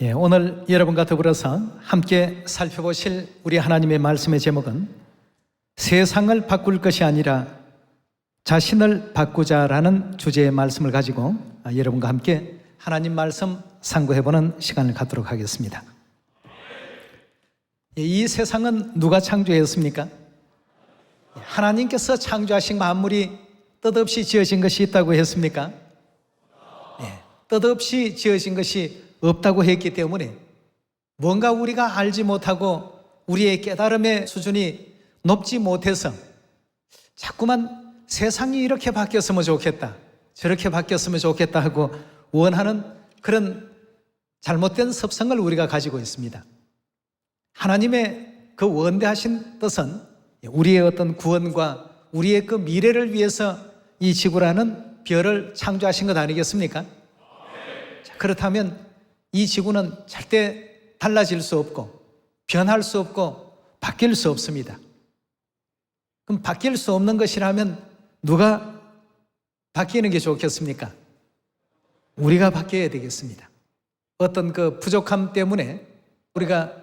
오늘 여러분과 더불어서 함께 살펴보실 우리 하나님의 말씀의 제목은 세상을 바꿀 것이 아니라 자신을 바꾸자라는 주제의 말씀을 가지고 여러분과 함께 하나님 말씀 상고해보는 시간을 갖도록 하겠습니다. 이 세상은 누가 창조했습니까? 하나님께서 창조하신 만물이 뜻없이 지어진 것이 있다고 했습니까? 뜻없이 지어진 것이 없다고 했기 때문에 뭔가 우리가 알지 못하고 우리의 깨달음의 수준이 높지 못해서 자꾸만 세상이 이렇게 바뀌었으면 좋겠다, 저렇게 바뀌었으면 좋겠다 하고 원하는 그런 잘못된 습성을 우리가 가지고 있습니다. 하나님의 그 원대하신 뜻은 우리의 어떤 구원과 우리의 그 미래를 위해서 이 지구라는 별을 창조하신 것 아니겠습니까? 그렇다면 이 지구는 절대 달라질 수 없고 변할 수 없고 바뀔 수 없습니다. 그럼 바뀔 수 없는 것이라면 누가 바뀌는 게 좋겠습니까? 우리가 바뀌어야 되겠습니다. 어떤 그 부족함 때문에 우리가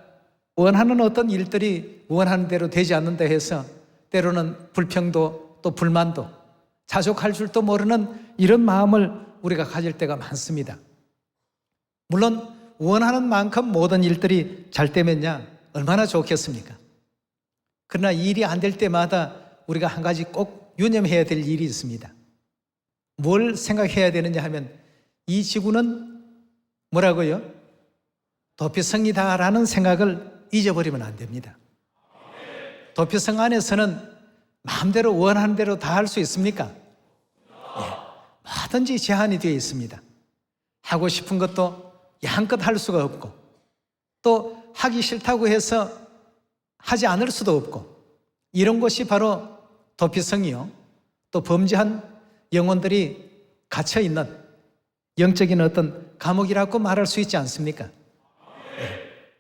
원하는 어떤 일들이 원하는 대로 되지 않는다 해서 때로는 불평도 또 불만도 자족할 줄도 모르는 이런 마음을 우리가 가질 때가 많습니다. 물론 원하는 만큼 모든 일들이 잘 되면야 얼마나 좋겠습니까? 그러나 일이 안 될 때마다 우리가 한 가지 꼭 유념해야 될 일이 있습니다. 뭘 생각해야 되느냐 하면 이 지구는 뭐라고요? 도피성이다라는 생각을 잊어버리면 안 됩니다. 도피성 안에서는 마음대로 원하는 대로 다 할 수 있습니까? 뭐든지 제한이 되어 있습니다. 하고 싶은 것도 양껏 할 수가 없고 또 하기 싫다고 해서 하지 않을 수도 없고 이런 것이 바로 도피성이요, 또 범죄한 영혼들이 갇혀있는 영적인 어떤 감옥이라고 말할 수 있지 않습니까?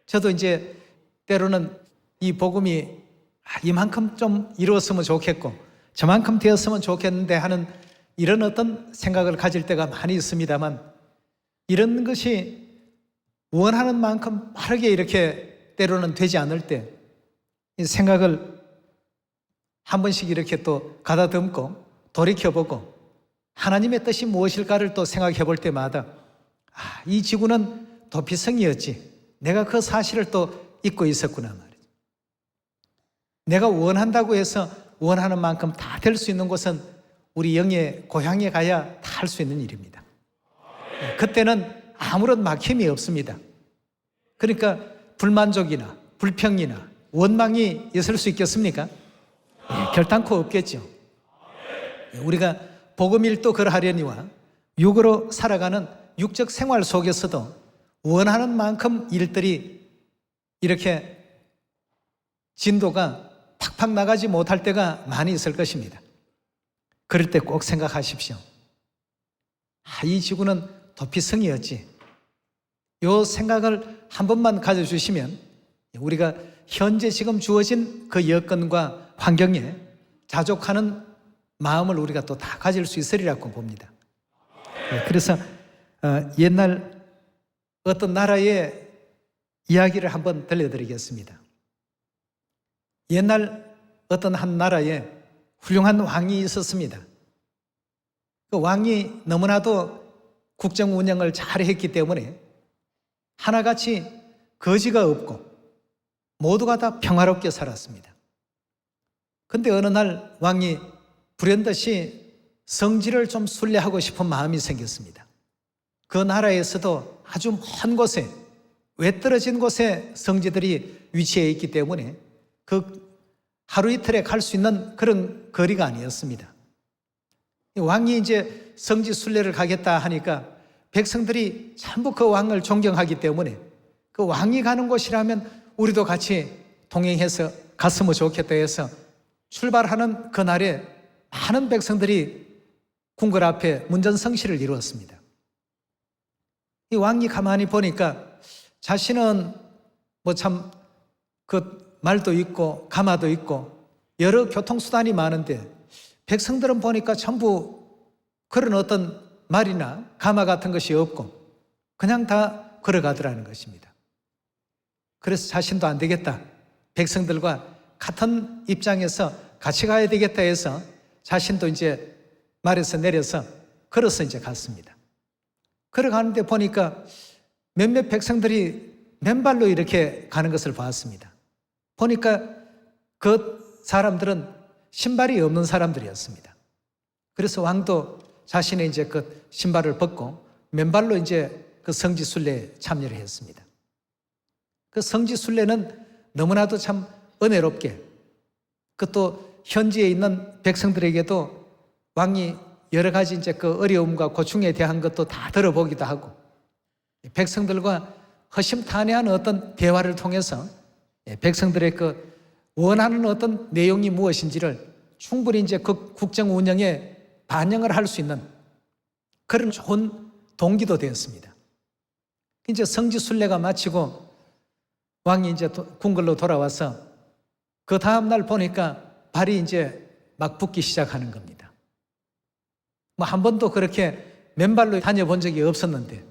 저도 이제 때로는 이 복음이 이만큼 좀 이루었으면 좋겠고 저만큼 되었으면 좋겠는데 하는 이런 어떤 생각을 가질 때가 많이 있습니다만 이런 것이 원하는 만큼 빠르게 이렇게 때로는 되지 않을 때 이 생각을 한 번씩 이렇게 또 가다듬고 돌이켜보고 하나님의 뜻이 무엇일까를 또 생각해 볼 때마다 이 지구는 도피성이었지, 내가 그 사실을 또 잊고 있었구나 말이죠. 내가 원한다고 해서 원하는 만큼 다 될 수 있는 곳은 우리 영의 고향에 가야 다 할 수 있는 일입니다. 그때는 아무런 막힘이 없습니다. 그러니까 불만족이나 불평이나 원망이 있을 수 있겠습니까? 결단코 없겠죠. 우리가 복음일도 그러하려니와 육으로 살아가는 육적 생활 속에서도 원하는 만큼 일들이 이렇게 진도가 팍팍 나가지 못할 때가 많이 있을 것입니다. 그럴 때 꼭 생각하십시오. 이 지구는 도피성이었지. 이 생각을 한 번만 가져주시면 우리가 현재 지금 주어진 그 여건과 환경에 자족하는 마음을 우리가 또 다 가질 수 있으리라고 봅니다. 그래서 옛날 어떤 나라의 이야기를 한번 들려드리겠습니다. 옛날 어떤 한 나라에 훌륭한 왕이 있었습니다. 그 왕이 너무나도 국정 운영을 잘했기 때문에 하나같이 거지가 없고 모두가 다 평화롭게 살았습니다. 그런데 어느 날 왕이 불현듯이 성지를 좀 순례하고 싶은 마음이 생겼습니다. 그 나라에서도 아주 먼 곳에 외떨어진 곳에 성지들이 위치해 있기 때문에 그 하루 이틀에 갈 수 있는 그런 거리가 아니었습니다. 왕이 이제 성지 순례를 가겠다 하니까 백성들이 전부 그 왕을 존경하기 때문에 그 왕이 가는 곳이라면 우리도 같이 동행해서 갔으면 좋겠다 해서 출발하는 그날에 많은 백성들이 궁궐 앞에 문전성시를 이루었습니다. 이 왕이 가만히 보니까 자신은 뭐 참 그 말도 있고 가마도 있고 여러 교통수단이 많은데 백성들은 보니까 전부 그런 어떤 말이나 가마 같은 것이 없고 그냥 다 걸어가더라는 것입니다. 그래서 자신도 안 되겠다, 백성들과 같은 입장에서 같이 가야 되겠다 해서 자신도 이제 말에서 내려서 걸어서 이제 갔습니다. 걸어가는데 보니까 몇몇 백성들이 맨발로 이렇게 가는 것을 봤습니다. 보니까 그 사람들은 신발이 없는 사람들이었습니다. 그래서 왕도 자신의 이제 그 신발을 벗고 맨발로 이제 그 성지순례에 참여를 했습니다. 그 성지순례는 너무나도 참 은혜롭게, 그것도 현지에 있는 백성들에게도 왕이 여러 가지 이제 그 어려움과 고충에 대한 것도 다 들어보기도 하고, 백성들과 허심탄회한 어떤 대화를 통해서 백성들의 그 원하는 어떤 내용이 무엇인지를 충분히 이제 그 국정 운영에 반영을 할 수 있는 그런 좋은 동기도 되었습니다. 이제 성지순례가 마치고 왕이 이제 궁궐로 돌아와서 그 다음날 보니까 발이 이제 막 붓기 시작하는 겁니다. 뭐 한 번도 그렇게 맨발로 다녀본 적이 없었는데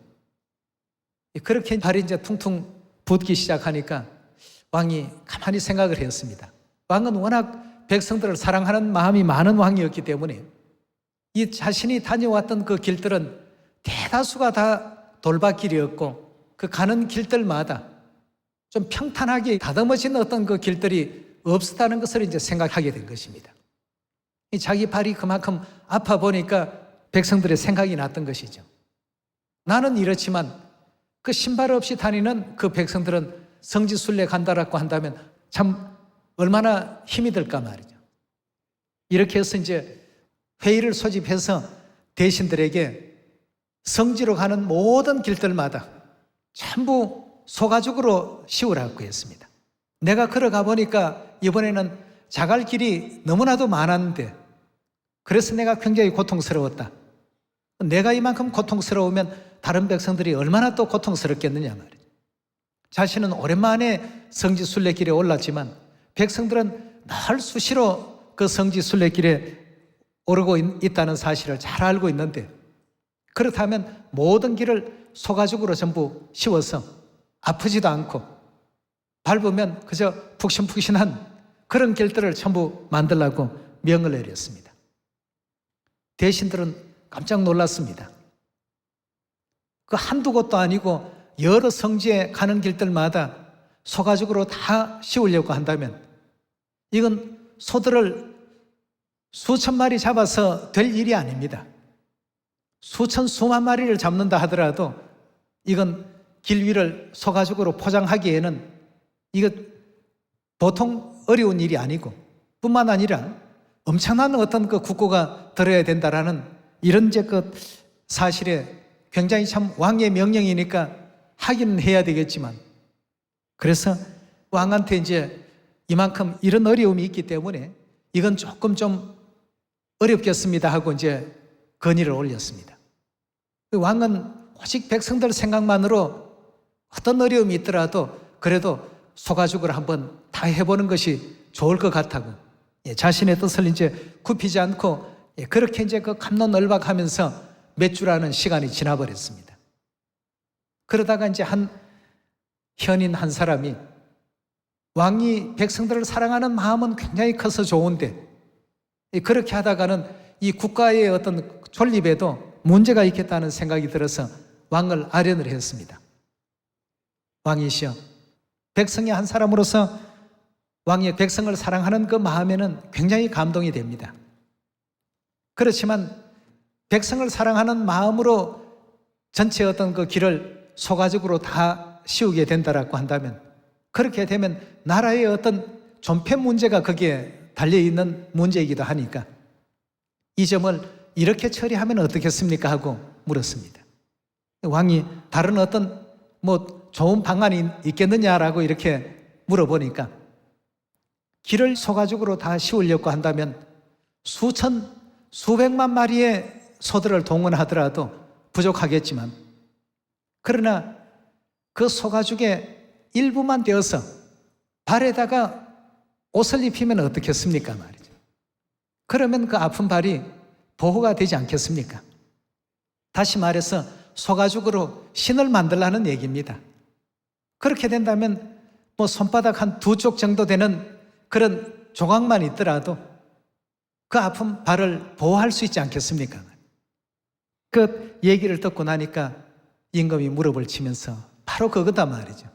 그렇게 발이 이제 퉁퉁 붓기 시작하니까 왕이 가만히 생각을 했습니다. 왕은 워낙 백성들을 사랑하는 마음이 많은 왕이었기 때문에 이 자신이 다녀왔던 그 길들은 대다수가 다 돌밭길이었고 그 가는 길들마다 좀 평탄하게 다듬어진 어떤 그 길들이 없었다는 것을 이제 생각하게 된 것입니다. 자기 발이 그만큼 아파 보니까 백성들의 생각이 났던 것이죠. 나는 이렇지만 그 신발 없이 다니는 그 백성들은 성지순례 간다라고 한다면 참 얼마나 힘이 들까 말이죠. 이렇게 해서 이제 회의를 소집해서 대신들에게 성지로 가는 모든 길들마다 전부 소가죽으로 씌우라고 했습니다. 내가 걸어가 보니까 이번에는 자갈 길이 너무나도 많았는데 그래서 내가 굉장히 고통스러웠다. 내가 이만큼 고통스러우면 다른 백성들이 얼마나 또 고통스럽겠느냐 말이죠. 자신은 오랜만에 성지순례길에 올랐지만 백성들은 늘 수시로 그 성지순례길에 오르고 있다는 사실을 잘 알고 있는데 그렇다면 모든 길을 소가죽으로 전부 씌워서 아프지도 않고 밟으면 그저 푹신푹신한 그런 길들을 전부 만들라고 명을 내렸습니다. 대신들은 깜짝 놀랐습니다. 그 한두 곳도 아니고 여러 성지에 가는 길들마다 소가죽으로 다 씌우려고 한다면 이건 소들을 수천 마리 잡아서 될 일이 아닙니다. 수천 수만 마리를 잡는다 하더라도 이건 길 위를 소가죽으로 포장하기에는 이거 보통 어려운 일이 아니고 뿐만 아니라 엄청난 어떤 그 국고가 들어야 된다라는 이런 이제 그 사실에 굉장히 참 왕의 명령이니까 하기는 해야 되겠지만 그래서 왕한테 이제 이만큼 이런 어려움이 있기 때문에 이건 조금 좀 어렵겠습니다 하고 이제 건의를 올렸습니다. 왕은 오직 백성들 생각만으로 어떤 어려움이 있더라도 그래도 소가죽을 한번 다 해보는 것이 좋을 것 같다고 자신의 뜻을 이제 굽히지 않고 그렇게 이제 그 갑론을박하면서 몇 주라는 시간이 지나버렸습니다. 그러다가 이제 한 현인 한 사람이 왕이 백성들을 사랑하는 마음은 굉장히 커서 좋은데 그렇게 하다가는 이 국가의 어떤 존립에도 문제가 있겠다는 생각이 들어서 왕을 아련을 했습니다. 왕이시여, 백성의 한 사람으로서 왕이 백성을 사랑하는 그 마음에는 굉장히 감동이 됩니다. 그렇지만 백성을 사랑하는 마음으로 전체 어떤 그 길을 소가죽으로 다 씌우게 된다라고 한다면 그렇게 되면 나라의 어떤 존폐 문제가 거기에 달려있는 문제이기도 하니까 이 점을 이렇게 처리하면 어떻겠습니까? 하고 물었습니다. 왕이 다른 어떤 뭐 좋은 방안이 있겠느냐라고 이렇게 물어보니까 길을 소가죽으로 다 씌우려고 한다면 수천, 수백만 마리의 소들을 동원하더라도 부족하겠지만 그러나 그 소가죽의 일부만 되어서 발에다가 옷을 입히면 어떻겠습니까? 말이죠. 그러면 그 아픈 발이 보호가 되지 않겠습니까? 다시 말해서 소가죽으로 신을 만들라는 얘기입니다. 그렇게 된다면 뭐 손바닥 한 2쪽 정도 되는 그런 조각만 있더라도 그 아픈 발을 보호할 수 있지 않겠습니까? 그 얘기를 듣고 나니까 임금이 무릎을 치면서 바로 그거다 말이죠.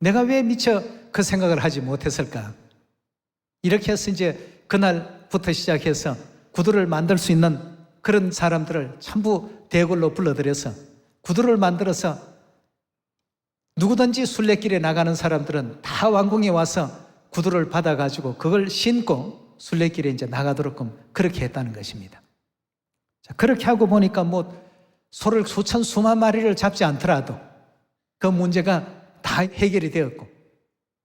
내가 왜 미처 그 생각을 하지 못했을까? 이렇게 해서 이제 그날부터 시작해서 구두를 만들 수 있는 그런 사람들을 전부 대궐로 불러들여서 구두를 만들어서 누구든지 순례길에 나가는 사람들은 다 왕궁에 와서 구두를 받아가지고 그걸 신고 순례길에 이제 나가도록끔 그렇게 했다는 것입니다. 자, 그렇게 하고 보니까 뭐 소를 수천 수만 마리를 잡지 않더라도 그 문제가 다 해결이 되었고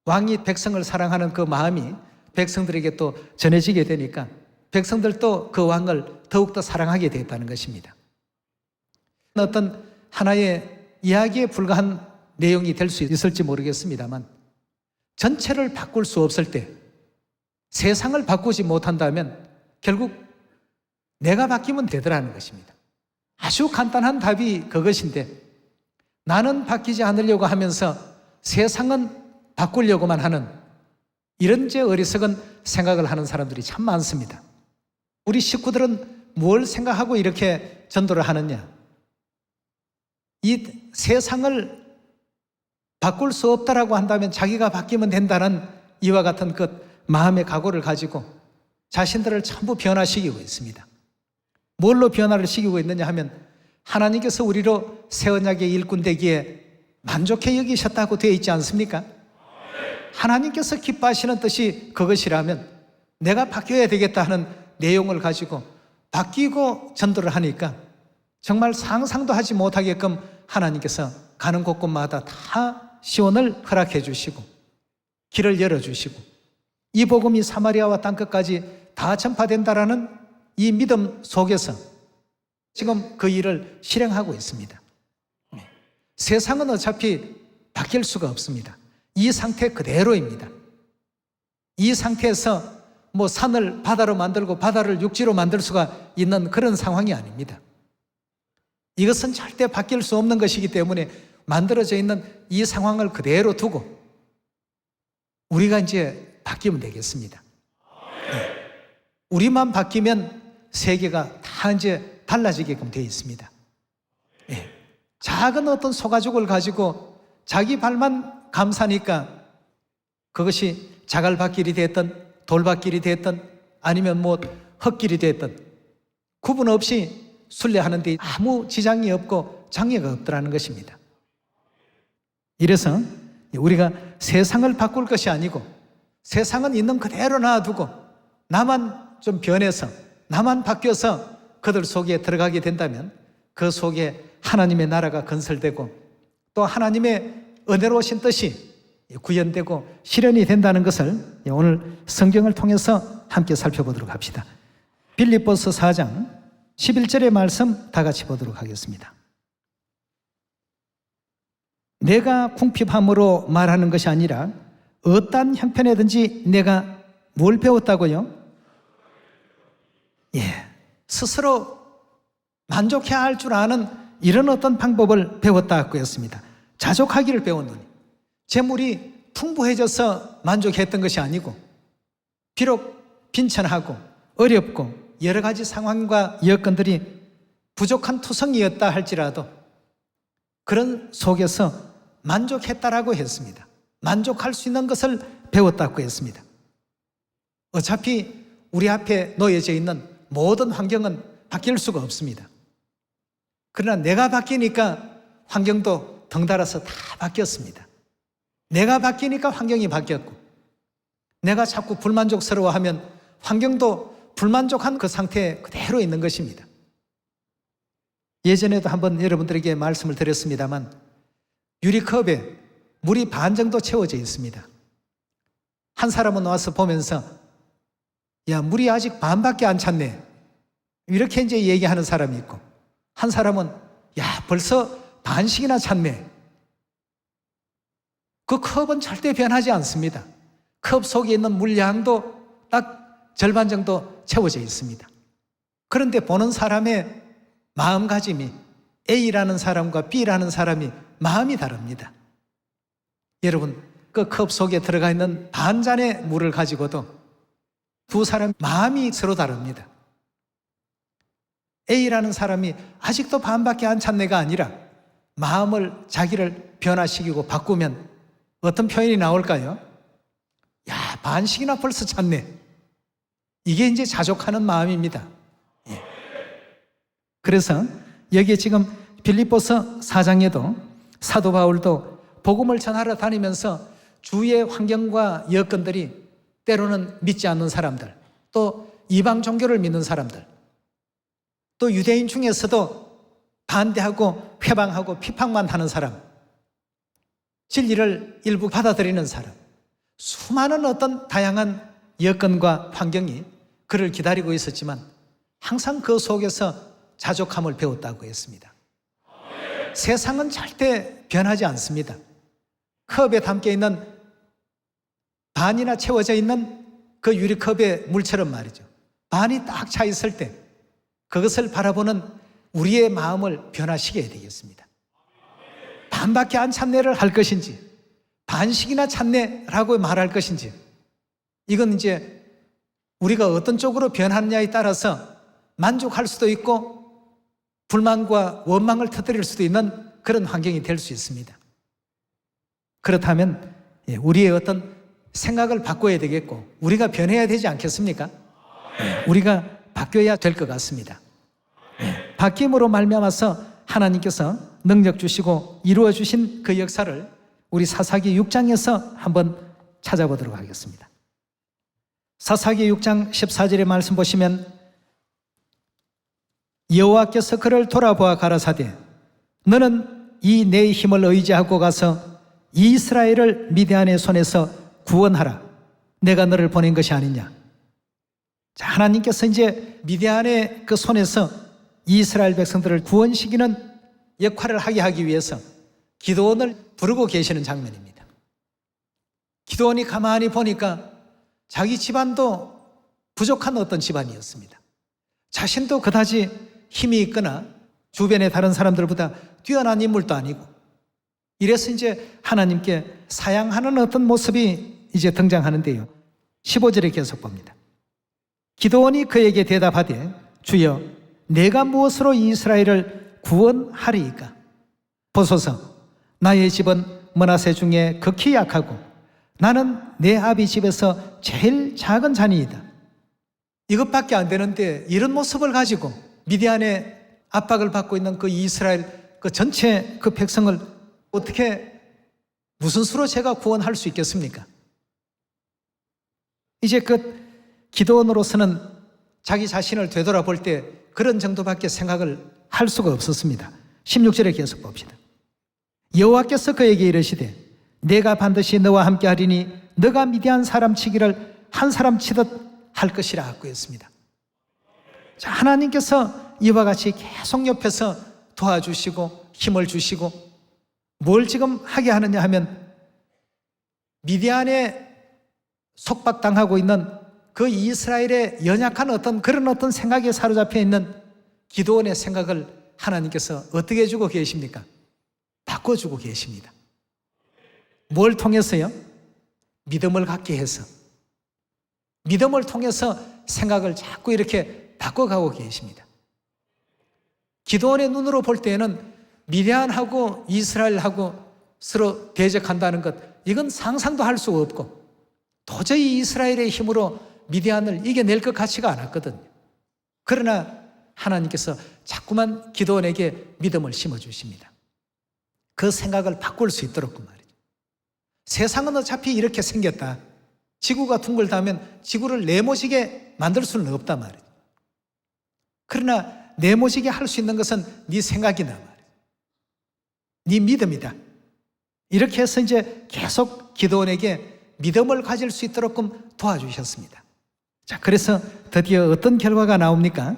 왕이 백성을 사랑하는 그 마음이 백성들에게 또 전해지게 되니까 백성들도 그 왕을 더욱더 사랑하게 되었다는 것입니다. 어떤 하나의 이야기에 불과한 내용이 될 수 있을지 모르겠습니다만 전체를 바꿀 수 없을 때 세상을 바꾸지 못한다면 결국 내가 바뀌면 되더라는 것입니다. 아주 간단한 답이 그것인데 나는 바뀌지 않으려고 하면서 세상은 바꾸려고만 하는 이런 제 어리석은 생각을 하는 사람들이 참 많습니다. 우리 식구들은 뭘 생각하고 이렇게 전도를 하느냐? 이 세상을 바꿀 수 없다라고 한다면 자기가 바뀌면 된다는 이와 같은 그 마음의 각오를 가지고 자신들을 전부 변화시키고 있습니다. 뭘로 변화를 시키고 있느냐 하면 하나님께서 우리로 새 언약의 일꾼 되기에 만족해 여기셨다고 되어 있지 않습니까? 하나님께서 기뻐하시는 뜻이 그것이라면 내가 바뀌어야 되겠다 하는 내용을 가지고 바뀌고 전도를 하니까 정말 상상도 하지 못하게끔 하나님께서 가는 곳곳마다 다 시온을 허락해 주시고 길을 열어주시고 이 복음이 사마리아와 땅끝까지 다 전파된다라는 이 믿음 속에서 지금 그 일을 실행하고 있습니다. 세상은 어차피 바뀔 수가 없습니다. 이 상태 그대로입니다. 이 상태에서 뭐 산을 바다로 만들고 바다를 육지로 만들 수가 있는 그런 상황이 아닙니다. 이것은 절대 바뀔 수 없는 것이기 때문에 만들어져 있는 이 상황을 그대로 두고 우리가 이제 바뀌면 되겠습니다. 네. 우리만 바뀌면 세계가 다 이제 달라지게끔 되어 있습니다. 네. 작은 어떤 소가죽을 가지고 자기 발만 감사니까 그것이 자갈밭길이 됐든 돌밭길이 됐든 아니면 뭐 흙길이 됐든 구분 없이 순례하는 데 아무 지장이 없고 장애가 없더라는 것입니다. 이래서 우리가 세상을 바꿀 것이 아니고 세상은 있는 그대로 놔두고 나만 좀 변해서 나만 바뀌어서 그들 속에 들어가게 된다면 그 속에 하나님의 나라가 건설되고 또 하나님의 은혜로우신 뜻이 구현되고 실현이 된다는 것을 오늘 성경을 통해서 함께 살펴보도록 합시다. 빌립보서 4장 11절의 말씀 다 같이 보도록 하겠습니다. 내가 궁핍함으로 말하는 것이 아니라 어떠한 형편에든지 내가 뭘 배웠다고요? 스스로 만족해야 할 줄 아는 이런 어떤 방법을 배웠다고 했습니다. 자족하기를 배웠노니 재물이 풍부해져서 만족했던 것이 아니고 비록 빈천하고 어렵고 여러 가지 상황과 여건들이 부족한 투성이었다 할지라도 그런 속에서 만족했다라고 했습니다. 만족할 수 있는 것을 배웠다고 했습니다. 어차피 우리 앞에 놓여져 있는 모든 환경은 바뀔 수가 없습니다. 그러나 내가 바뀌니까 환경도 덩달아서 다 바뀌었습니다. 내가 바뀌니까 환경이 바뀌었고 내가 자꾸 불만족스러워하면 환경도 불만족한 그 상태에 그대로 있는 것입니다. 예전에도 한번 여러분들에게 말씀을 드렸습니다만 유리컵에 물이 반 정도 채워져 있습니다. 한 사람은 와서 보면서 야, 물이 아직 반밖에 안 찼네 이렇게 이제 얘기하는 사람이 있고 한 사람은 야, 벌써 반씩이나 찼네. 그 컵은 절대 변하지 않습니다. 컵 속에 있는 물량도 딱 절반 정도 채워져 있습니다. 그런데 보는 사람의 마음가짐이 A라는 사람과 B라는 사람이 마음이 다릅니다. 여러분, 그 컵 속에 들어가 있는 반 잔의 물을 가지고도 두 사람 마음이 서로 다릅니다. A라는 사람이 아직도 반밖에 안 찼네가 아니라 마음을 자기를 변화시키고 바꾸면 어떤 표현이 나올까요? 야, 반씩이나 벌써 찼네. 이게 이제 자족하는 마음입니다. 예. 그래서 여기에 지금 빌립보서 4장에도 사도 바울도 복음을 전하러 다니면서 주위의 환경과 여건들이 때로는 믿지 않는 사람들, 또 이방 종교를 믿는 사람들, 또 유대인 중에서도 반대하고 회방하고 비판만 하는 사람, 진리를 일부 받아들이는 사람, 수많은 어떤 다양한 여건과 환경이 그를 기다리고 있었지만 항상 그 속에서 자족함을 배웠다고 했습니다. 세상은 절대 변하지 않습니다. 컵에 담겨 있는 반이나 채워져 있는 그 유리컵의 물처럼 말이죠. 반이 딱 차 있을 때 그것을 바라보는 우리의 마음을 변화시켜야 되겠습니다. 반밖에 안 찼네를 할 것인지 반씩이나 찼네라고 말할 것인지, 이건 이제 우리가 어떤 쪽으로 변하느냐에 따라서 만족할 수도 있고 불만과 원망을 터뜨릴 수도 있는 그런 환경이 될 수 있습니다. 그렇다면 우리의 어떤 생각을 바꿔야 되겠고 우리가 변해야 되지 않겠습니까? 우리가 바뀌어야 될 것 같습니다. 바뀜으로 말미암아서 하나님께서 능력 주시고 이루어 주신 그 역사를 우리 사사기 6장에서 한번 찾아보도록 하겠습니다. 사사기 6장 14절의 말씀 보시면 여호와께서 그를 돌아보아 가라사대 너는 이 내 힘을 의지하고 가서 이스라엘을 미디안의 손에서 구원하라. 내가 너를 보낸 것이 아니냐. 자, 하나님께서 이제 미디안의 그 손에서 이스라엘 백성들을 구원시키는 역할을 하게 하기 위해서 기드온을 부르고 계시는 장면입니다. 기드온이 가만히 보니까 자기 집안도 부족한 어떤 집안이었습니다. 자신도 그다지 힘이 있거나 주변의 다른 사람들보다 뛰어난 인물도 아니고, 이래서 이제 하나님께 사양하는 어떤 모습이 이제 등장하는데요. 15절에 계속 봅니다. 기드온이 그에게 대답하되 주여 내가 무엇으로 이스라엘을 구원하리이까? 보소서 나의 집은 므낫세 중에 극히 약하고 나는 내 아비 집에서 제일 작은 자니이다. 이것밖에 안 되는데 이런 모습을 가지고 미디안의 압박을 받고 있는 그 이스라엘 그 전체 그 백성을 어떻게 무슨 수로 제가 구원할 수 있겠습니까? 이제 그 기드온으로서는 자기 자신을 되돌아볼 때 그런 정도밖에 생각을 할 수가 없었습니다. 16절에 계속 봅시다. 여호와께서 그에게 이르시되 내가 반드시 너와 함께 하리니 너가 미디안 사람 치기를 한 사람 치듯 할 것이라 하고 했습니다. 자, 하나님께서 이와 같이 계속 옆에서 도와주시고 힘을 주시고 뭘 지금 하게 하느냐 하면 미디안에 속박당하고 있는 그 이스라엘의 연약한 어떤 그런 어떤 생각에 사로잡혀 있는 기드온의 생각을 하나님께서 어떻게 해주고 계십니까? 바꿔주고 계십니다. 뭘 통해서요? 믿음을 갖게 해서, 믿음을 통해서 생각을 자꾸 이렇게 바꿔가고 계십니다. 기드온의 눈으로 볼 때에는 미디안하고 이스라엘하고 서로 대적한다는 것, 이건 상상도 할 수가 없고 도저히 이스라엘의 힘으로 미디안을 이겨낼 것 같지가 않았거든요. 그러나 하나님께서 자꾸만 기드온에게 믿음을 심어주십니다. 그 생각을 바꿀 수 있도록 그 말이죠. 세상은 어차피 이렇게 생겼다. 지구가 둥글다면 지구를 네모지게 만들 수는 없단 말이죠. 그러나 네모지게 할 수 있는 것은 네 생각이다 말이죠. 네 믿음이다. 이렇게 해서 이제 계속 기드온에게 믿음을 가질 수 있도록 도와주셨습니다. 자, 그래서 드디어 어떤 결과가 나옵니까?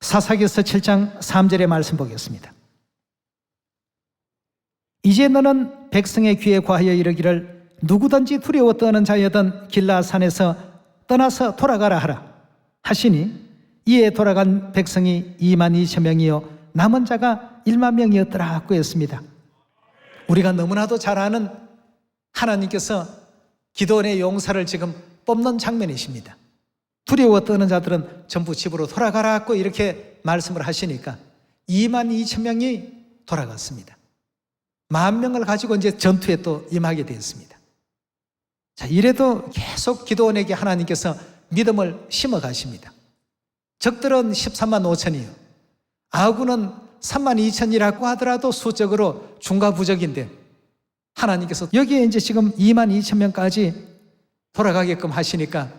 사사기서 7장 3절의 말씀 보겠습니다. 이제 너는 백성의 귀에 과하여 이르기를 누구든지 두려워 떠는 자여든 길라산에서 떠나서 돌아가라 하라 하시니 이에 돌아간 백성이 2만 2천 명이요 남은 자가 1만 명이었더라고 했습니다. 우리가 너무나도 잘 아는 하나님께서 기드온의 용사를 지금 뽑는 장면이십니다. 두려워 떠는 자들은 전부 집으로 돌아가라고 이렇게 말씀을 하시니까 2만 2천 명이 돌아갔습니다. 10,000명을 가지고 이제 전투에 또 임하게 되었습니다. 자, 이래도 계속 기드온에게 하나님께서 믿음을 심어 가십니다. 적들은 13만 5천이요. 아군은 3만 2천이라고 하더라도 수적으로 중과부적인데 하나님께서 여기에 이제 지금 2만 2천 명까지 돌아가게끔 하시니까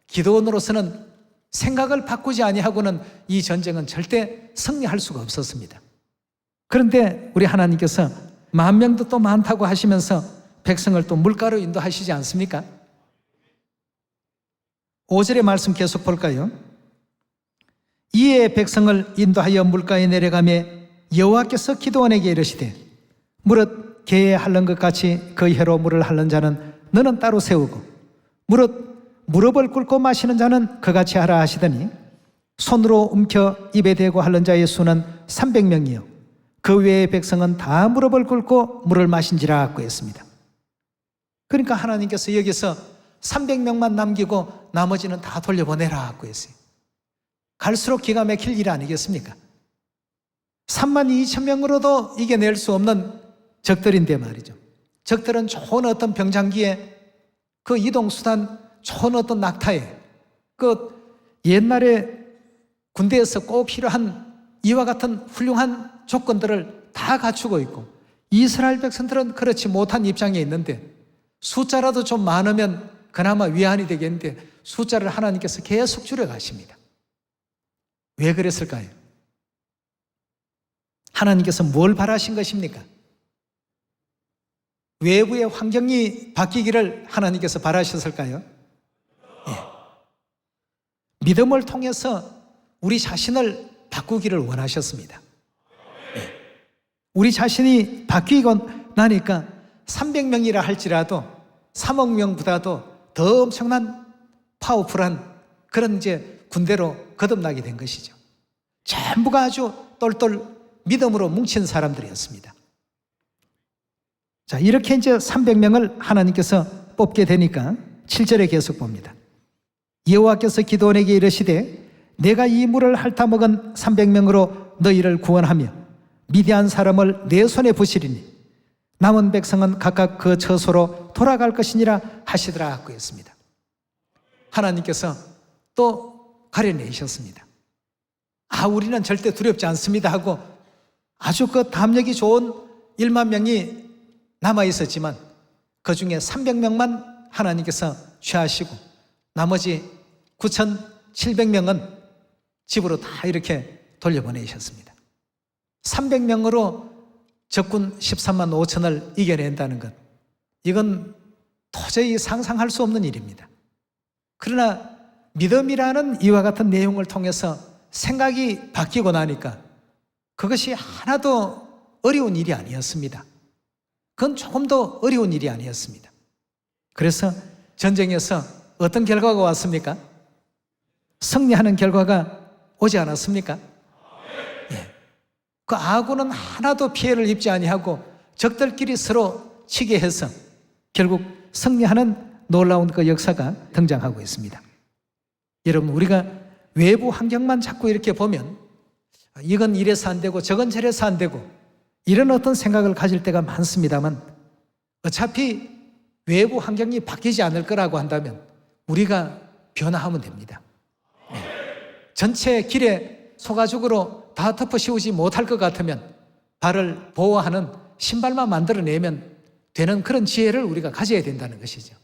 기드온으로서는 생각을 바꾸지 아니하고는 이 전쟁은 절대 승리할 수가 없었습니다. 그런데 우리 하나님께서 10,000명도 또 많다고 하시면서 백성을 또 물가로 인도하시지 않습니까? 5절의 말씀 계속 볼까요? 이에 백성을 인도하여 물가에 내려가매 여호와께서 기드온에게 이르시되 무릇 개에 핥는 것 같이 그 혀로 물을 핥는 자는 너는 따로 세우고 무릇 무릎을 꿇고 마시는 자는 그같이 하라 하시더니 손으로 움켜 입에 대고 핥는 자의 수는 300명이요 그 외의 백성은 다 무릎을 꿇고 물을 마신지라 하고 했습니다. 그러니까 하나님께서 여기서 300명만 남기고 나머지는 다 돌려보내라 하고 했어요. 갈수록 기가 막힐 일 아니겠습니까? 3만 2천 명으로도 이겨낼 수 없는 적들인데 말이죠. 적들은 좋은 어떤 병장기에 그 이동수단, 좋은 어떤 낙타에 그 옛날에 군대에서 꼭 필요한 이와 같은 훌륭한 조건들을 다 갖추고 있고 이스라엘 백성들은 그렇지 못한 입장에 있는데 숫자라도 좀 많으면 그나마 위안이 되겠는데 숫자를 하나님께서 계속 줄여가십니다. 왜 그랬을까요? 하나님께서 뭘 바라신 것입니까? 외부의 환경이 바뀌기를 하나님께서 바라셨을까요? 예. 믿음을 통해서 우리 자신을 바꾸기를 원하셨습니다. 예. 우리 자신이 바뀌고 나니까 300명이라 할지라도 3억 명보다도 더 엄청난 파워풀한 그런 이제 군대로 거듭나게 된 것이죠. 전부가 아주 똘똘 믿음으로 뭉친 사람들이었습니다. 자, 이렇게 이제 300명을 하나님께서 뽑게 되니까 7절에 계속 봅니다. 여호와께서 기드온에게 이르시되 내가 이 물을 핥아먹은 300명으로 너희를 구원하며 미디안 사람을 내 손에 부시리니 남은 백성은 각각 그 처소로 돌아갈 것이니라 하시더라 하고 했습니다. 하나님께서 또 가려내셨습니다. 우리는 절대 두렵지 않습니다 하고 아주 그 담력이 좋은 1만 명이 남아 있었지만 그 중에 300명만 하나님께서 취하시고 나머지 9,700명은 집으로 다 이렇게 돌려보내셨습니다. 300명으로 적군 13만 5천을 이겨낸다는 것, 이건 도저히 상상할 수 없는 일입니다. 그러나 믿음이라는 이와 같은 내용을 통해서 생각이 바뀌고 나니까 그것이 하나도 어려운 일이 아니었습니다. 그건 조금도 어려운 일이 아니었습니다. 그래서 전쟁에서 어떤 결과가 왔습니까? 승리하는 결과가 오지 않았습니까? 예. 그 아군은 하나도 피해를 입지 아니하고 적들끼리 서로 치게 해서 결국 승리하는 놀라운 그 역사가 등장하고 있습니다. 여러분, 우리가 외부 환경만 자꾸 이렇게 보면 이건 이래서 안 되고 저건 저래서 안 되고 이런 어떤 생각을 가질 때가 많습니다만 어차피 외부 환경이 바뀌지 않을 거라고 한다면 우리가 변화하면 됩니다. 네. 전체 길에 소가죽으로 다 덮어 씌우지 못할 것 같으면 발을 보호하는 신발만 만들어내면 되는 그런 지혜를 우리가 가져야 된다는 것이죠.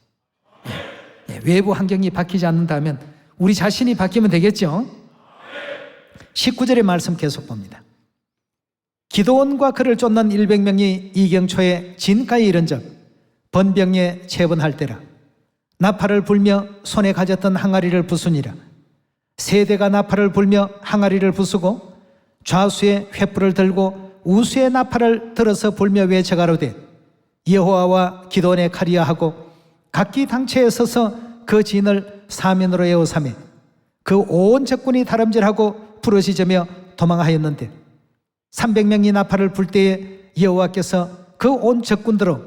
네. 외부 환경이 바뀌지 않는다면 우리 자신이 바뀌면 되겠죠. 19절의 말씀 계속 봅니다. 기드온과 그를 쫓는 100명이 이경초에 진가에 이른 적 번병에 체분할 때라. 나팔을 불며 손에 가졌던 항아리를 부수니라. 세대가 나팔을 불며 항아리를 부수고 좌수에 횃불을 들고 우수에 나팔을 들어서 불며 외쳐가로되 여호와와 기드온의 칼이야 하고 각기 당체에 서서 그 진을 사면으로 에워싸매 그 온 적군이 다름질하고 부러지며 도망하였는데 300명이 나팔을 불 때에 여호와께서 그 온 적군들로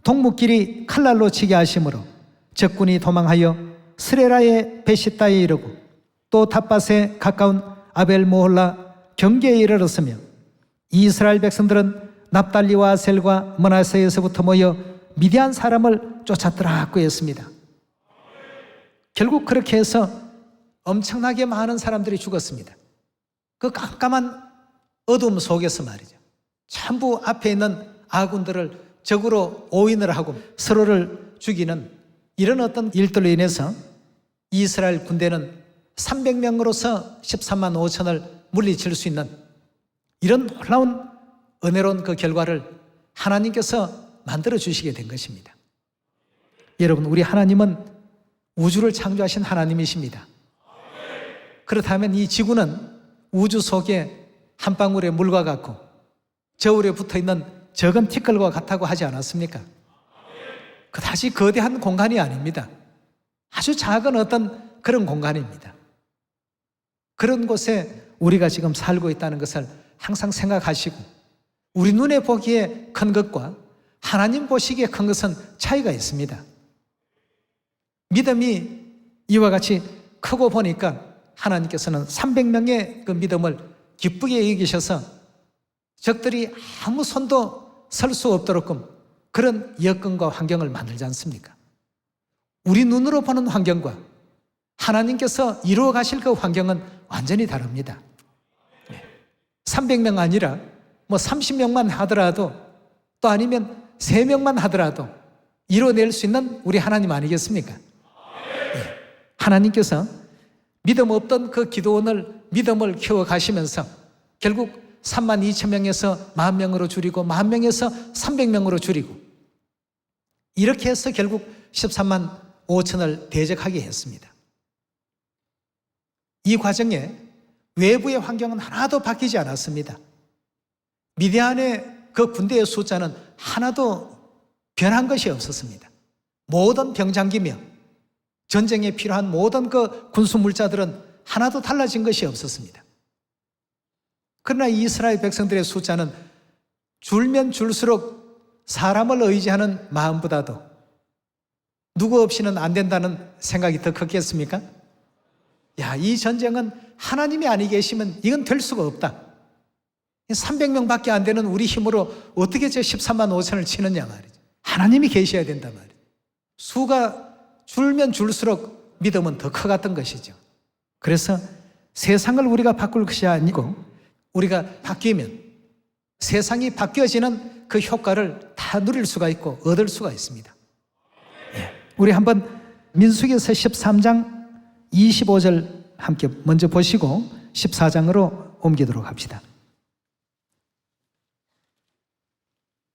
동묵길이 칼날로 치게 하심으로 적군이 도망하여 스레라의 베시다에 이르고 또 닷밭에 가까운 아벨모홀라 경계에 이르렀으며 이스라엘 백성들은 납달리와 아셀과 므낫세에서부터 모여 미디안 사람을 쫓았더라고 했습니다. 결국 그렇게 해서 엄청나게 많은 사람들이 죽었습니다. 그 깜깜한 어둠 속에서 말이죠. 전부 앞에 있는 아군들을 적으로 오인을 하고 서로를 죽이는 이런 어떤 일들로 인해서 이스라엘 군대는 300명으로서 13만 5천을 물리칠 수 있는 이런 놀라운 은혜로운 그 결과를 하나님께서 만들어 주시게 된 것입니다. 여러분, 우리 하나님은 우주를 창조하신 하나님이십니다. 그렇다면 이 지구는 우주 속에 한 방울의 물과 같고 저울에 붙어있는 적은 티끌과 같다고 하지 않았습니까? 그다지 거대한 공간이 아닙니다. 아주 작은 어떤 그런 공간입니다. 그런 곳에 우리가 지금 살고 있다는 것을 항상 생각하시고 우리 눈에 보기에 큰 것과 하나님 보시기에 큰 것은 차이가 있습니다. 믿음이 이와 같이 크고 보니까 하나님께서는 300명의 그 믿음을 기쁘게 여기셔서 적들이 아무 손도 설 수 없도록끔 그런 여건과 환경을 만들지 않습니까? 우리 눈으로 보는 환경과 하나님께서 이루어 가실 그 환경은 완전히 다릅니다. 300명 아니라 뭐 30명만 하더라도 또 아니면 3명만 하더라도 이뤄낼 수 있는 우리 하나님 아니겠습니까? 하나님께서 믿음 없던 그 기도원을 믿음을 키워가시면서 결국 3만 2천 명에서 10,000명으로 줄이고 10,000명에서 300명으로 줄이고 이렇게 해서 결국 13만 5천을 대적하게 했습니다. 이 과정에 외부의 환경은 하나도 바뀌지 않았습니다. 미디안의 그 군대의 숫자는 하나도 변한 것이 없었습니다. 모든 병장기며 전쟁에 필요한 모든 그 군수물자들은 하나도 달라진 것이 없었습니다. 그러나 이스라엘 백성들의 숫자는 줄면 줄수록 사람을 의지하는 마음보다도 누구 없이는 안 된다는 생각이 더 컸겠습니까? 야, 이 전쟁은 하나님이 아니 계시면 이건 될 수가 없다. 300명밖에 안 되는 우리 힘으로 어떻게 저 13만 5천을 치느냐 말이죠. 하나님이 계셔야 된다 말이죠. 수가 줄면 줄수록 믿음은 더 커갔던 것이죠. 그래서 세상을 우리가 바꿀 것이 아니고 우리가 바뀌면 세상이 바뀌어지는 그 효과를 다 누릴 수가 있고 얻을 수가 있습니다. 우리 한번 민수기에서 13장 25절 함께 먼저 보시고 14장으로 옮기도록 합시다.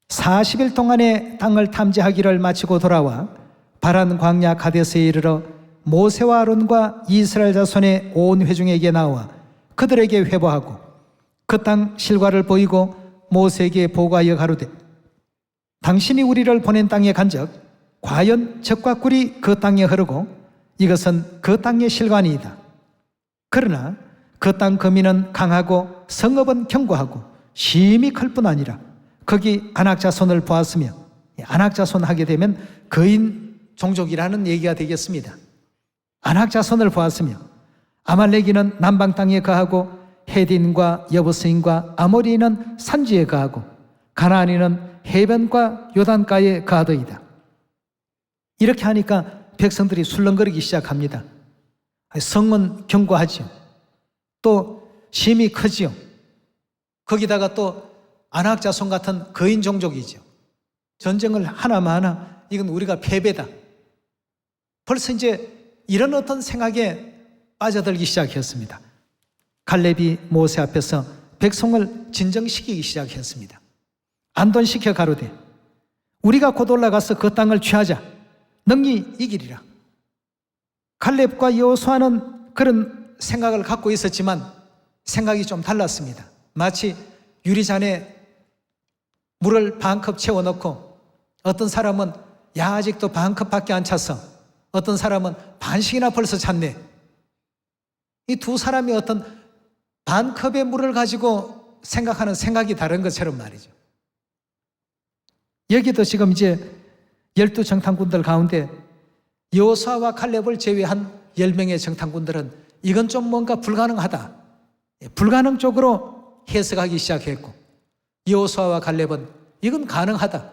40일 동안의 땅을 탐지하기를 마치고 돌아와 바란 광야 가데스에 이르러 모세와 아론과 이스라엘 자손의 온 회중에게 나와 그들에게 회보하고 그 땅 실과를 보이고 모세에게 보고하여 가로되 당신이 우리를 보낸 땅에 간적 과연 적과 꿀이 그 땅에 흐르고 이것은 그 땅의 실관이다. 그러나 그 땅 거민은 강하고 성읍은 견고하고 심히 클 뿐 아니라 거기 안악자손을 보았으며 안악자손 하게 되면 거인 종족이라는 얘기가 되겠습니다. 안악자손을 보았으며 아말렉이는 남방 땅에 거하고 헤딘과 여부스인과 아모리는 산지에 거하고 가나안이는 해변과 요단가에 거하더이다. 이렇게 하니까 백성들이 술렁거리기 시작합니다. 성은 견고하지요. 또 심이 크지요. 거기다가 또 안악자손 같은 거인 종족이죠. 전쟁을 하나마나 이건 우리가 패배다. 벌써 이제 이런 어떤 생각에 빠져들기 시작했습니다. 갈렙이 모세 앞에서 백성을 진정시키기 시작했습니다. 안돈시켜 가로되 우리가 곧 올라가서 그 땅을 취하자. 능히 이기리라. 갈렙과 여호수아는 그런 생각을 갖고 있었지만 생각이 좀 달랐습니다. 마치 유리잔에 물을 반컵 채워넣고 어떤 사람은 야 아직도 반컵밖에 안 찼어. 어떤 사람은 반씩이나 벌써 찼네. 이 두 사람이 어떤 반컵의 물을 가지고 생각하는 생각이 다른 것처럼 말이죠. 여기도 지금 이제 12정탐꾼들 가운데 여호수아와 칼렙을 제외한 10명의 정탐꾼들은 이건 좀 뭔가 불가능하다, 불가능 쪽으로 해석하기 시작했고, 여호수아와 칼렙은 이건 가능하다.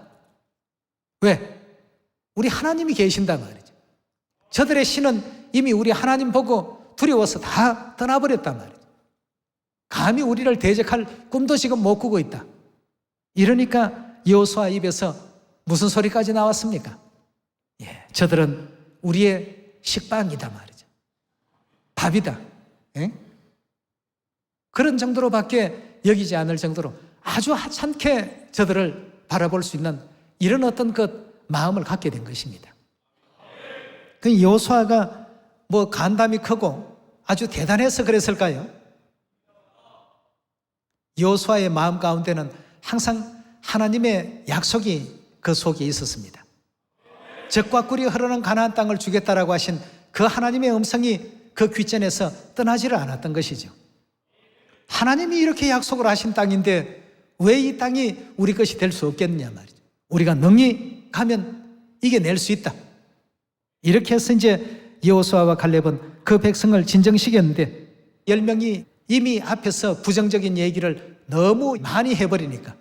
왜? 우리 하나님이 계신단 말이죠. 저들의 신은 이미 우리 하나님 보고 두려워서 다 떠나버렸단 말이죠. 감히 우리를 대적할 꿈도 지금 못 꾸고 있다. 이러니까 여호수아 입에서 무슨 소리까지 나왔습니까? 저들은 우리의 식빵이다 말이죠. 밥이다. 그런 정도로밖에 여기지 않을 정도로 아주 하찮게 저들을 바라볼 수 있는 이런 어떤 그 마음을 갖게 된 것입니다. 그 여호수아가 뭐 간담이 크고 아주 대단해서 그랬을까요? 여호수아의 마음 가운데는 항상 하나님의 약속이 그 속에 있었습니다. 젖과 꿀이 흐르는 가나안 땅을 주겠다라고 하신 그 하나님의 음성이 그 귓전에서 떠나지를 않았던 것이죠. 하나님이 이렇게 약속을 하신 땅인데 왜 이 땅이 우리 것이 될 수 없겠느냐 말이죠. 우리가 능히 가면 이겨낼 수 있다. 이렇게 해서 이제 여호수아와 칼렙은 그 백성을 진정시켰는데 10명이 이미 앞에서 부정적인 얘기를 너무 많이 해버리니까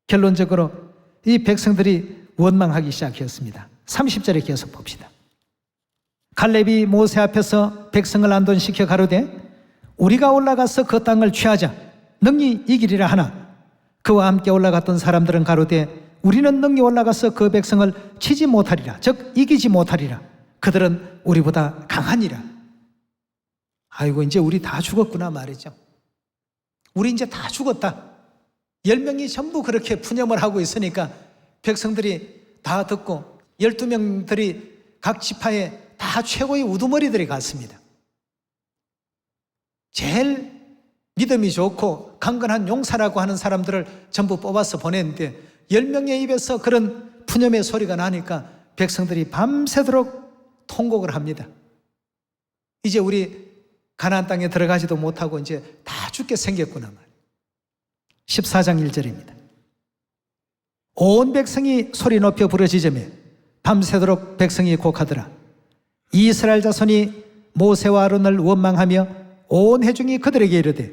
결론적으로 이 백성들이 원망하기 시작했습니다. 30절에 계속 봅시다. 칼렙이 모세 앞에서 백성을 안돈시켜 가로되 우리가 올라가서 그 땅을 취하자 능히 이기리라 하나 그와 함께 올라갔던 사람들은 가로되 우리는 능히 올라가서 그 백성을 치지 못하리라, 즉 이기지 못하리라. 그들은 우리보다 강하니라. 아이고 이제 우리 다 죽었구나 말이죠. 우리 이제 다 죽었다. 10명이 전부 그렇게 푸념을 하고 있으니까 백성들이 다 듣고 12명들이 각 지파에 다 최고의 우두머리들이 갔습니다. 제일 믿음이 좋고 강건한 용사라고 하는 사람들을 전부 뽑아서 보냈는데 10명의 입에서 그런 푸념의 소리가 나니까 백성들이 밤새도록 통곡을 합니다. 이제 우리 가나안 땅에 들어가지도 못하고 이제 다 죽게 생겼구나 말이에요. 14장 1절입니다. 온 백성이 소리 높여 부르짖으며 밤새도록 백성이 곡하더라. 이스라엘 자손이 모세와 아론을 원망하며 온 회중이 그들에게 이르되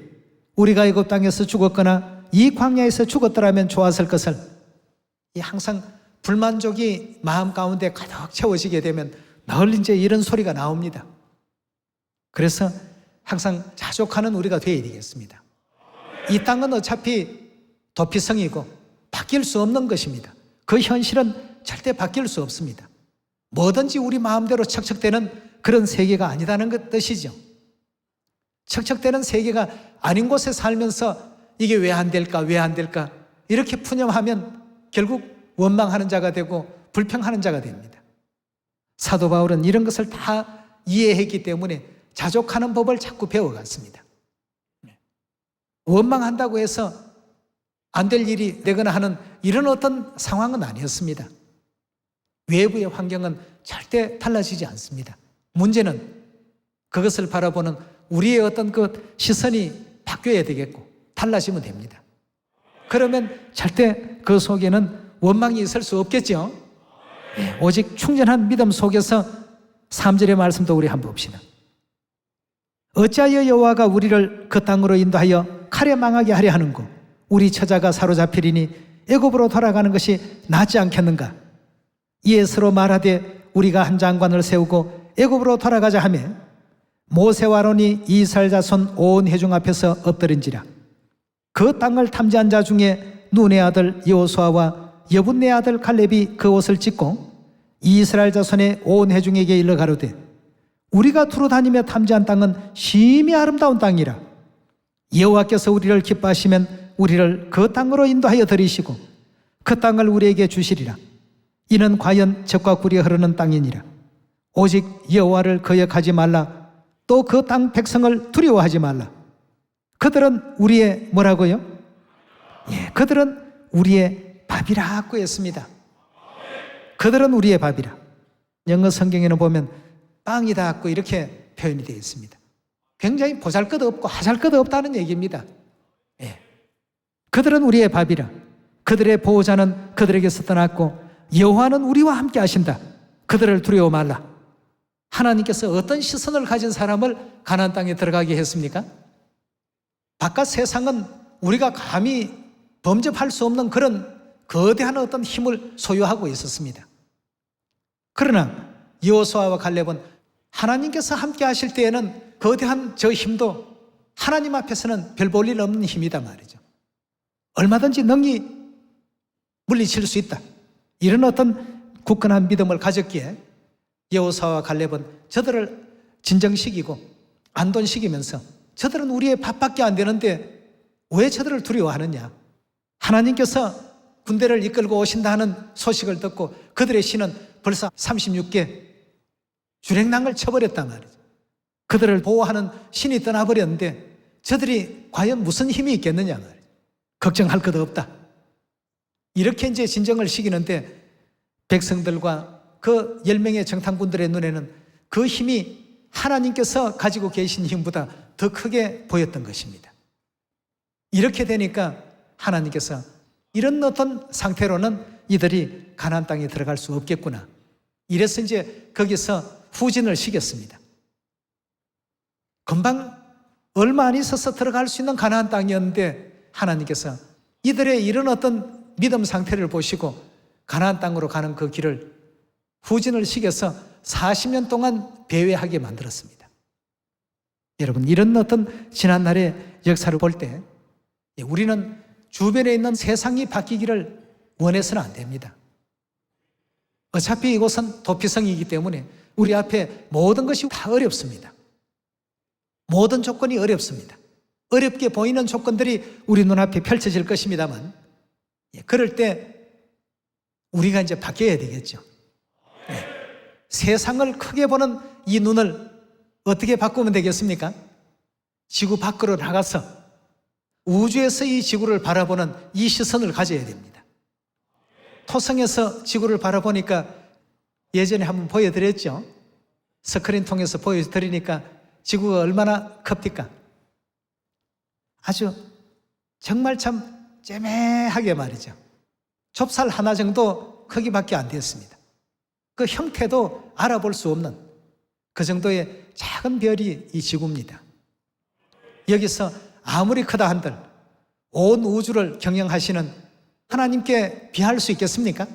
우리가 애굽 땅에서 죽었거나 이 광야에서 죽었더라면 좋았을 것을. 이 항상 불만족이 마음 가운데 가득 채워지게 되면 늘 이제 이런 소리가 나옵니다. 그래서 항상 자족하는 우리가 되어야 되겠습니다. 이 땅은 어차피 도피성이고 바뀔 수 없는 것입니다. 그 현실은 절대 바뀔 수 없습니다. 뭐든지 우리 마음대로 척척대는 그런 세계가 아니다는 뜻이죠. 척척대는 세계가 아닌 곳에 살면서 이게 왜 안 될까 왜 안 될까 이렇게 푸념하면 결국 원망하는 자가 되고 불평하는 자가 됩니다. 사도 바울은 이런 것을 다 이해했기 때문에 자족하는 법을 자꾸 배워갔습니다. 원망한다고 해서 안 될 일이 되거나 하는 이런 어떤 상황은 아니었습니다. 외부의 환경은 절대 달라지지 않습니다. 문제는 그것을 바라보는 우리의 어떤 그 시선이 바뀌어야 되겠고 달라지면 됩니다. 그러면 절대 그 속에는 원망이 있을 수 없겠죠. 오직 충전한 믿음 속에서 3절의 말씀도 우리 한번 봅시다. 어찌하여 여호와가 우리를 그 땅으로 인도하여 칼에 망하게 하려 하는고 우리 처자가 사로잡히리니 애굽으로 돌아가는 것이 낫지 않겠는가. 이에 서로 말하되 우리가 한 장관을 세우고 애굽으로 돌아가자 하며 모세와 아론이 이스라엘 자손 온 회중 앞에서 엎드린지라. 그 땅을 탐지한 자 중에 눈의 아들 여호수아와 여분네 아들 칼렙이 그 옷을 찢고 이스라엘 자손의 온 회중에게 일러 가로되 우리가 두루 다니며 탐지한 땅은 심히 아름다운 땅이라. 여호와께서 우리를 기뻐하시면 우리를 그 땅으로 인도하여 들이시고 그 땅을 우리에게 주시리라. 이는 과연 젖과 꿀이 흐르는 땅이니라. 오직 여호와를 거역하지 말라. 또 그 땅 백성을 두려워하지 말라. 그들은 우리의 뭐라고요? 그들은 우리의 밥이라고 했습니다. 그들은 우리의 밥이라. 영어 성경에는 보면 빵이다고 이렇게 표현이 되어 있습니다. 굉장히 보잘것없고 하잘것없다는 얘기입니다. 그들은 우리의 밥이라. 그들의 보호자는 그들에게서 떠났고 여호와는 우리와 함께 하신다. 그들을 두려워 말라. 하나님께서 어떤 시선을 가진 사람을 가나안 땅에 들어가게 했습니까? 바깥 세상은 우리가 감히 범접할 수 없는 그런 거대한 어떤 힘을 소유하고 있었습니다. 그러나 여호수아와 갈렙은 하나님께서 함께 하실 때에는 거대한 저 힘도 하나님 앞에서는 별 볼 일 없는 힘이다 말이죠. 얼마든지 능히 물리칠 수 있다. 이런 어떤 굳건한 믿음을 가졌기에 여호수아와 갈렙은 저들을 진정시키고 안돈시키면서 저들은 우리의 밥밖에 안 되는데 왜 저들을 두려워하느냐. 하나님께서 군대를 이끌고 오신다는 소식을 듣고 그들의 신은 벌써 36개 주랭랑을 쳐버렸단 말이죠. 그들을 보호하는 신이 떠나버렸는데 저들이 과연 무슨 힘이 있겠느냐 말이죠. 걱정할 것도 없다. 이렇게 이제 진정을 시키는데 백성들과 그 10명의 정탐군들의 눈에는 그 힘이 하나님께서 가지고 계신 힘보다 더 크게 보였던 것입니다. 이렇게 되니까 하나님께서 이런 어떤 상태로는 이들이 가나안 땅에 들어갈 수 없겠구나. 이래서 이제 거기서 후진을 시켰습니다. 금방 얼마 안 있어서 들어갈 수 있는 가나안 땅이었는데 하나님께서 이들의 이런 어떤 믿음 상태를 보시고 가나안 땅으로 가는 그 길을 후진을 시켜서 40년 동안 배회하게 만들었습니다. 여러분, 이런 어떤 지난날의 역사를 볼 때 우리는 주변에 있는 세상이 바뀌기를 원해서는 안 됩니다. 어차피 이곳은 도피성이기 때문에 우리 앞에 모든 것이 다 어렵습니다. 모든 조건이 어렵습니다. 어렵게 보이는 조건들이 우리 눈앞에 펼쳐질 것입니다만 그럴 때 우리가 이제 바뀌어야 되겠죠. 세상을 크게 보는 이 눈을 어떻게 바꾸면 되겠습니까? 지구 밖으로 나가서 우주에서 이 지구를 바라보는 이 시선을 가져야 됩니다. 토성에서 지구를 바라보니까 예전에 한번 보여드렸죠. 스크린 통해서 보여드리니까 지구가 얼마나 큽니까? 아주 정말 참 째매하게 말이죠. 좁쌀 하나 정도 크기밖에 안 되었습니다. 그 형태도 알아볼 수 없는 그 정도의 작은 별이 이 지구입니다. 여기서 아무리 크다 한들 온 우주를 경영하시는 하나님께 비할 수 있겠습니까?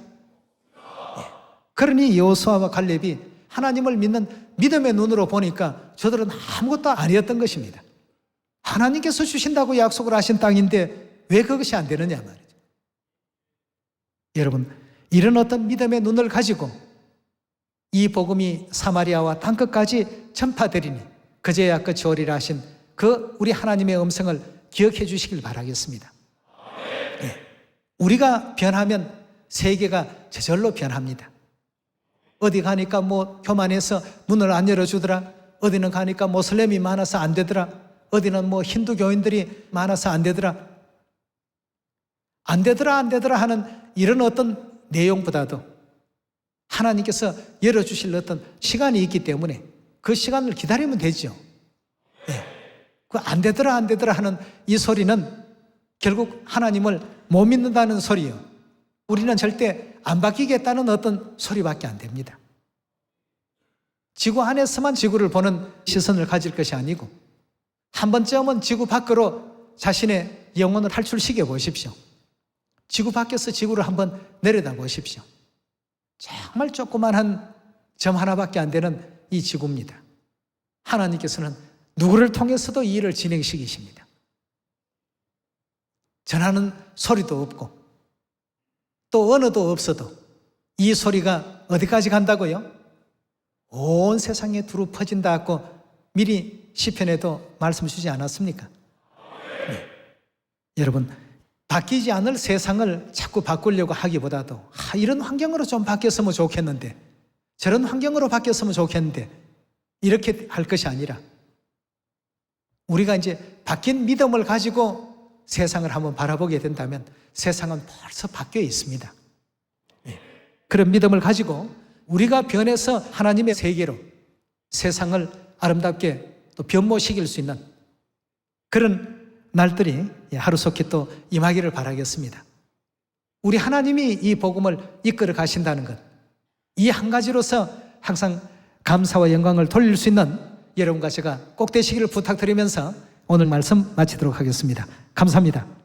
그러니 여호수아와 갈렙이 하나님을 믿는 믿음의 눈으로 보니까 저들은 아무것도 아니었던 것입니다. 하나님께서 주신다고 약속을 하신 땅인데 왜 그것이 안 되느냐 말이죠. 여러분, 이런 어떤 믿음의 눈을 가지고 이 복음이 사마리아와 땅끝까지 전파되리니 그제야 끝이 오리라 하신 그 우리 하나님의 음성을 기억해 주시길 바라겠습니다. 우리가 변하면 세계가 저절로 변합니다. 어디 가니까 뭐 교만해서 문을 안 열어주더라. 어디는 가니까 모슬렘이 많아서 안 되더라. 어디는 뭐 힌두 교인들이 많아서 안 되더라. 안 되더라 하는 이런 어떤 내용보다도 하나님께서 열어주실 어떤 시간이 있기 때문에 그 시간을 기다리면 되죠. 그 안 되더라 하는 이 소리는 결국 하나님을 못 믿는다는 소리요. 우리는 절대 안 바뀌겠다는 어떤 소리밖에 안 됩니다. 지구 안에서만 지구를 보는 시선을 가질 것이 아니고 한 번쯤은 지구 밖으로 자신의 영혼을 탈출시켜 보십시오. 지구 밖에서 지구를 한번 내려다 보십시오. 정말 조그만한 점 하나밖에 안 되는 이 지구입니다. 하나님께서는 누구를 통해서도 이 일을 진행시키십니다. 전하는 소리도 없고 또 언어도 없어도 이 소리가 어디까지 간다고요? 온 세상에 두루 퍼진다고 미리 시편에도 말씀 주지 않았습니까? 네. 여러분, 바뀌지 않을 세상을 자꾸 바꾸려고 하기보다도 이런 환경으로 좀 바뀌었으면 좋겠는데 저런 환경으로 바뀌었으면 좋겠는데 이렇게 할 것이 아니라 우리가 이제 바뀐 믿음을 가지고 세상을 한번 바라보게 된다면 세상은 벌써 바뀌어 있습니다. 그런 믿음을 가지고 우리가 변해서 하나님의 세계로 세상을 아름답게 또 변모시킬 수 있는 그런 날들이 하루속히 또 임하기를 바라겠습니다. 우리 하나님이 이 복음을 이끌어 가신다는 것, 이 한 가지로서 항상 감사와 영광을 돌릴 수 있는 여러분과 제가 꼭 되시기를 부탁드리면서 오늘 말씀 마치도록 하겠습니다. 감사합니다.